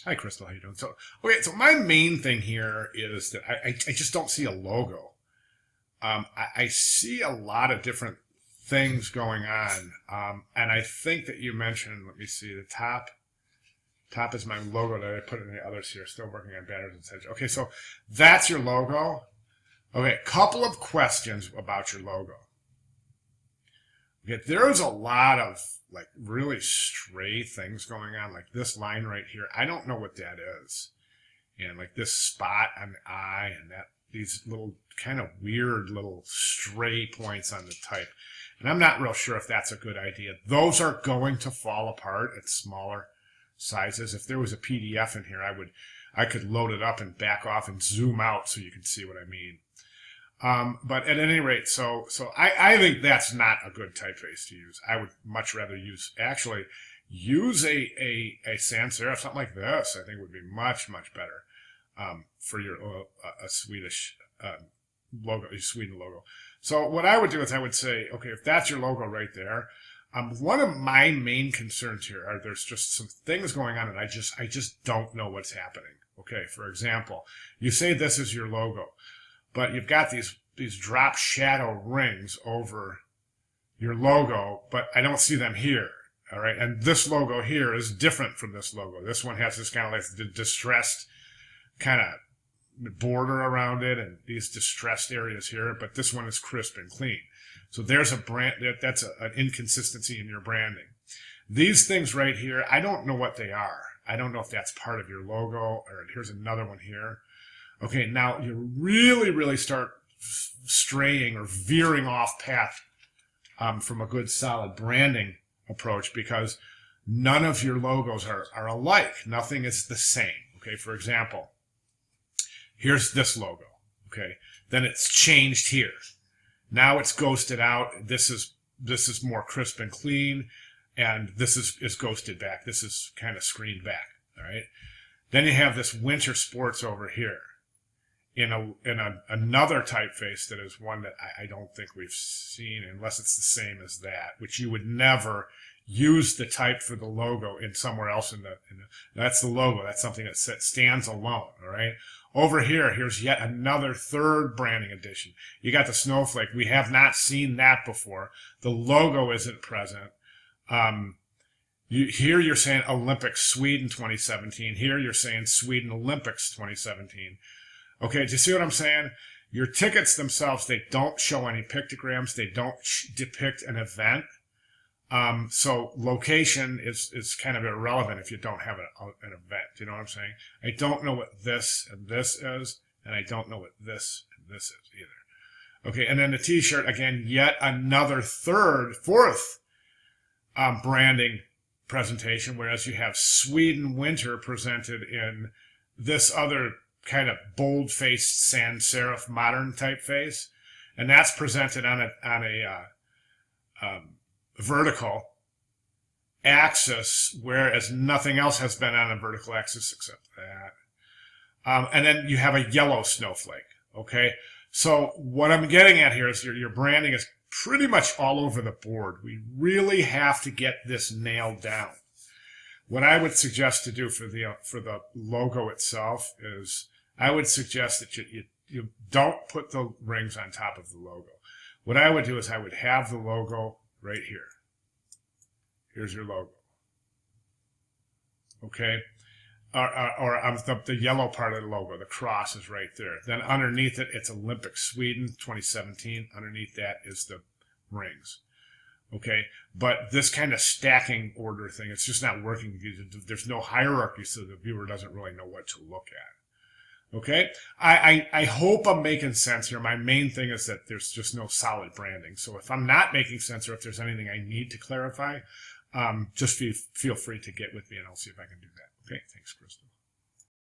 Hi, Crystal. How you doing? So, okay, so my main thing here is that I just don't see a logo. I see a lot of different things going on, and I think that you mentioned. Let me see. The top is my logo that I put in the others here. Still working on banners and such. Okay, so that's your logo. Okay, couple of questions about your logo. Okay, there's a lot of like really stray things going on, like this line right here. I don't know what that is, and like this spot on the eye, and that these little kind of weird little stray points on the type. And I'm not real sure if that's a good idea. Those are going to fall apart at smaller sizes. If there was a PDF in here, I could load it up and back off and zoom out so you can see what I mean. But at any rate, so I think that's not a good typeface to use. I would much rather use a sans serif, something like this. I think would be much better for your a Swedish logo, a Sweden logo. So what I would do is I would say, okay, if that's your logo right there, one of my main concerns here are there's just some things going on and I just don't know what's happening. Okay, for example, you say this is your logo, but you've got these drop shadow rings over your logo, but I don't see them here. All right, and this logo here is different from this logo. This one has this kind of like the distressed kind of border around it and these distressed areas here, but this one is crisp and clean. So there's a brand that's an inconsistency in your branding. These things right here, I don't know what they are. I don't know if that's part of your logo, or here's another one here. Okay, now you really start straying or veering off path from a good solid branding approach, because none of your logos are alike. Nothing is the same. Okay, for example, here's this logo. Okay, then it's changed here. Now it's ghosted out. This is more crisp and clean, and this is ghosted back. This is kind of screened back. All right. Then you have this winter sports over here in another typeface that is one that I don't think we've seen, unless it's the same as that, which you would never use the type for the logo in somewhere else that's the logo. That's something that stands alone. All right. Over here, here's yet another third branding addition. You got the snowflake. We have not seen that before. The logo isn't present. Here you're saying Olympics Sweden 2017. Here you're saying Sweden Olympics 2017. Okay, do you see what I'm saying? Your tickets themselves, they don't show any pictograms. They don't depict an event. So location is kind of irrelevant if you don't have an event. You know what I'm saying? I don't know what this and this is, and I don't know what this and this is either. Okay, and then the T-shirt, again, yet another fourth branding presentation, whereas you have Sweden Winter presented in this other kind of bold-faced sans serif modern typeface, and that's presented on a vertical axis, whereas nothing else has been on a vertical axis except that. And then you have a yellow snowflake. Okay, so what I'm getting at here is your branding is pretty much all over the board. We really have to get this nailed down. What I would suggest to do for the logo itself is I would suggest that you don't put the rings on top of the logo. What I would do is I would have the logo right here. Here's your logo. Okay? Or the yellow part of the logo, the cross is right there. Then underneath it, it's Olympics Sweden 2017. Underneath that is the rings. Okay? But this kind of stacking order thing, it's just not working. There's no hierarchy, so the viewer doesn't really know what to look at. Okay, I hope I'm making sense here. My main thing is that there's just no solid branding. So if I'm not making sense, or if there's anything I need to clarify, just feel free to get with me and I'll see if I can do that. Okay, thanks, Crystal.